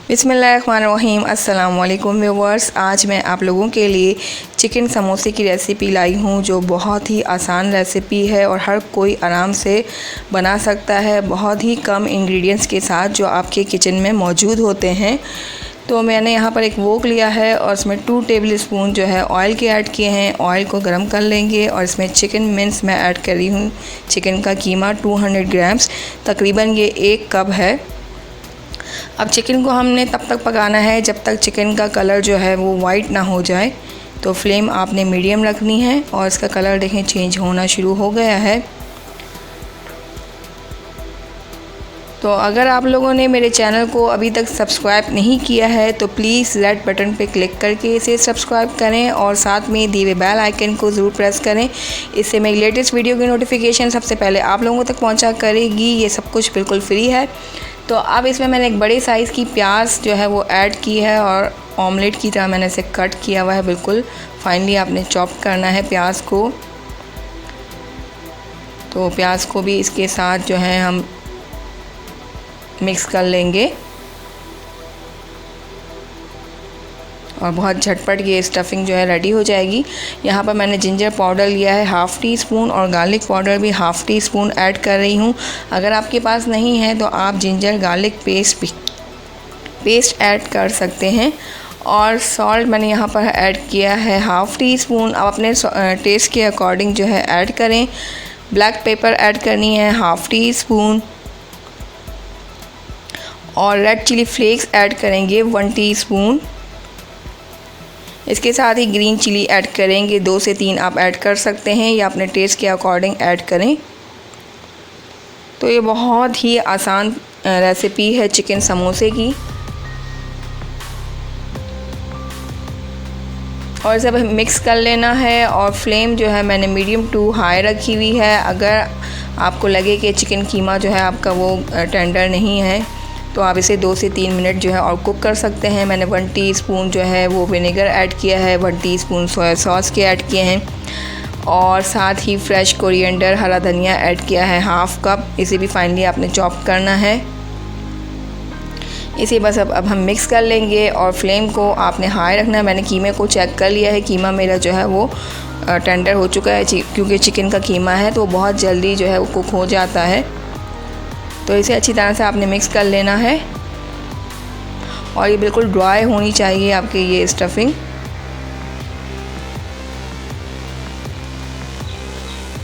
बिस्मिल्लाहिर्रहमानिर्रहीम। अस्सलाम वालेकुम व्यूअर्स। आज मैं आप लोगों के लिए चिकन समोसे की रेसिपी लाई हूँ, जो बहुत ही आसान रेसिपी है और हर कोई आराम से बना सकता है, बहुत ही कम इंग्रेडिएंट्स के साथ जो आपके किचन में मौजूद होते हैं। तो मैंने यहाँ पर एक वोक लिया है और इसमें 2 टेबल स्पून जो है ऑयल के ऐड किए हैं। ऑयल को गर्म कर लेंगे और इसमें चिकन मिन्स मैं ऐड कर रही हूँ। चिकन का कीमा 200 ग्राम्स, तकरीबन ये 1 कप है। अब चिकन को हमने तब तक पकाना है जब तक चिकन का कलर जो है वो वाइट ना हो जाए। तो फ्लेम आपने मीडियम रखनी है और इसका कलर देखें चेंज होना शुरू हो गया है। तो अगर आप लोगों ने मेरे चैनल को अभी तक सब्सक्राइब नहीं किया है तो प्लीज़ रेड बटन पे क्लिक करके इसे सब्सक्राइब करें और साथ में दिए हुए बेल आइकन को ज़रूर प्रेस करें। इससे मेरी लेटेस्ट वीडियो की नोटिफिकेशन सबसे पहले आप लोगों तक पहुंचा करेगी। ये सब कुछ बिल्कुल फ्री है। तो अब इसमें मैंने एक बड़े साइज़ की प्याज जो है वो ऐड की है और ऑमलेट की तरह मैंने इसे कट किया हुआ है। बिल्कुल फाइनली आपने चॉप करना है प्याज को। तो प्याज को भी इसके साथ जो है हम मिक्स कर लेंगे और बहुत झटपट ये स्टफिंग जो है रेडी हो जाएगी। यहाँ पर मैंने जिंजर पाउडर लिया है 1/2 टीस्पून और गार्लिक पाउडर भी 1/2 टीस्पून ऐड कर रही हूँ। अगर आपके पास नहीं है तो आप जिंजर गार्लिक पेस्ट ऐड कर सकते हैं। और सॉल्ट मैंने यहाँ पर ऐड किया है 1/2 टीस्पून। आप अपने टेस्ट के अकॉर्डिंग जो है ऐड करें। ब्लैक पेपर ऐड करनी है 1/2 टीस्पून और रेड चिली फ्लेक्स ऐड करेंगे 1 टीस्पून। इसके साथ ही ग्रीन चिली ऐड करेंगे 2 से 3 आप ऐड कर सकते हैं या अपने टेस्ट के अकॉर्डिंग ऐड करें। तो ये बहुत ही आसान रेसिपी है चिकन समोसे की। और इसे मिक्स कर लेना है और फ्लेम जो है मैंने मीडियम टू हाई रखी हुई है। अगर आपको लगे कि चिकन कीमा जो है आपका वो टेंडर नहीं है तो आप इसे 2 से 3 मिनट जो है और कुक कर सकते हैं। मैंने 1 टीस्पून जो है वो विनेगर ऐड किया है, 1 टीस्पून सोया सॉस के ऐड किए हैं और साथ ही फ्रेश कोरिएंडर हरा धनिया ऐड किया है 1/2 कप। इसे भी फाइनली आपने चॉप करना है। इसे बस अब हम मिक्स कर लेंगे और फ्लेम को आपने हाई रखना है। मैंने कीमे को चेक कर लिया है, कीमा मेरा जो है वो टेंडर हो चुका है क्योंकि चिकन का कीमा है तो बहुत जल्दी जो है वो कुक हो जाता है। तो इसे अच्छी तरह से आपने मिक्स कर लेना है और ये बिल्कुल ड्राई होनी चाहिए आपकी ये स्टफिंग।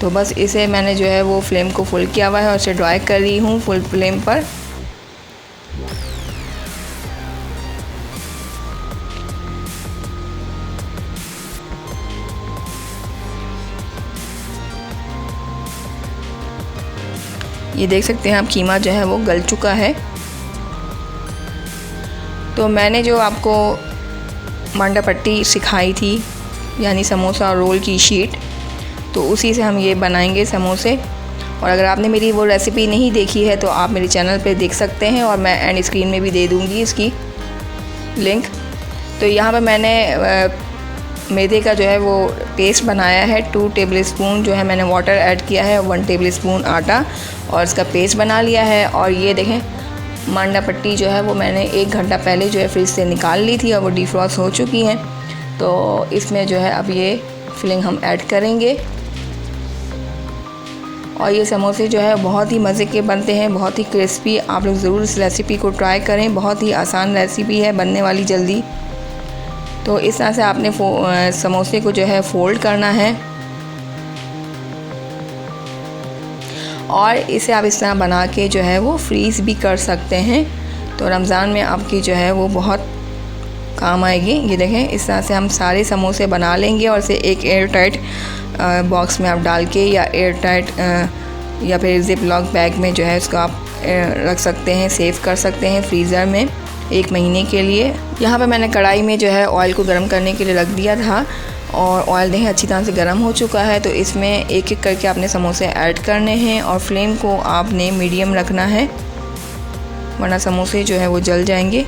तो बस इसे मैंने जो है वो फ्लेम को फुल किया हुआ है और इसे ड्राई कर रही हूँ फुल फ्लेम पर। ये देख सकते हैं आप कीमा जो है वो गल चुका है। तो मैंने जो आपको मांडा पट्टी सिखाई थी यानी समोसा और रोल की शीट, तो उसी से हम ये बनाएंगे समोसे। और अगर आपने मेरी वो रेसिपी नहीं देखी है तो आप मेरे चैनल पे देख सकते हैं और मैं एंड स्क्रीन में भी दे दूँगी इसकी लिंक। तो यहाँ पर मैंने मैदे का जो है वो पेस्ट बनाया है। 2 टेबल स्पून जो है मैंने वाटर ऐड किया है, 1 टेबल स्पून आटा और इसका पेस्ट बना लिया है। और ये देखें मांडा पट्टी जो है वो मैंने 1 घंटा पहले जो है फ्रिज से निकाल ली थी और वो डिफ्रॉस्ट हो चुकी हैं। तो इसमें जो है अब ये फिलिंग हम ऐड करेंगे और ये समोसे जो है बहुत ही मज़े के बनते हैं, बहुत ही क्रिस्पी। आप लोग ज़रूर इस रेसिपी को ट्राई करें, बहुत ही आसान रेसिपी है, बनने वाली जल्दी। तो इस तरह से आपने समोसे को जो है फोल्ड करना है और इसे आप इस तरह बना के जो है वो फ्रीज़ भी कर सकते हैं। तो रमज़ान में आपकी जो है वो बहुत काम आएगी। ये देखें इस तरह से हम सारे समोसे बना लेंगे और इसे एक एयर टाइट बॉक्स में आप डाल के या एयर टाइट या फिर जिप लॉक बैग में जो है उसको आप रख सकते हैं, सेव कर सकते हैं फ्रीज़र में 1 महीने के लिए। यहाँ पे मैंने कढ़ाई में जो है ऑयल को गर्म करने के लिए रख दिया था और ऑयल देखें अच्छी तरह से गर्म हो चुका है। तो इसमें एक एक करके आपने समोसे ऐड करने हैं और फ्लेम को आपने मीडियम रखना है वरना समोसे जो है वो जल जाएंगे।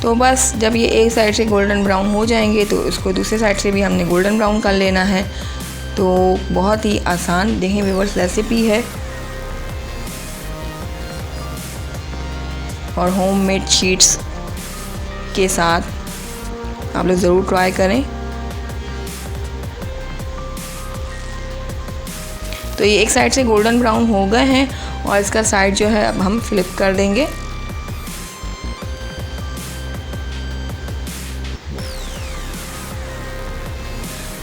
तो बस जब ये एक साइड से गोल्डन ब्राउन हो जाएंगे तो इसको दूसरे साइड से भी हमने गोल्डन ब्राउन कर लेना है। तो बहुत ही आसान देखें व्यूअर्स रेसिपी है। और होममेड शीट्स के साथ आप लोग ज़रूर ट्राई करें। तो ये एक साइड से गोल्डन ब्राउन हो गए हैं और इसका साइड जो है अब हम फ्लिप कर देंगे।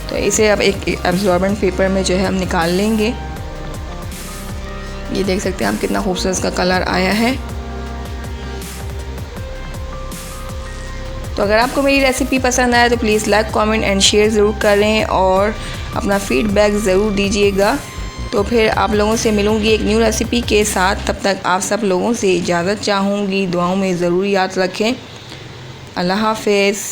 तो इसे अब एक एब्जॉर्बेंट पेपर में जो है हम निकाल लेंगे। ये देख सकते हैं आप कितना खूबसूरत इसका कलर आया है। तो अगर आपको मेरी रेसिपी पसंद आए तो please like, comment and share ज़रूर करें और अपना फीडबैक ज़रूर दीजिएगा। तो फिर आप लोगों से मिलूँगी एक न्यू रेसिपी के साथ। तब तक आप सब लोगों से इजाज़त चाहूँगी। दुआओं में ज़रूर याद रखें। अल्लाह हाफ़िज़।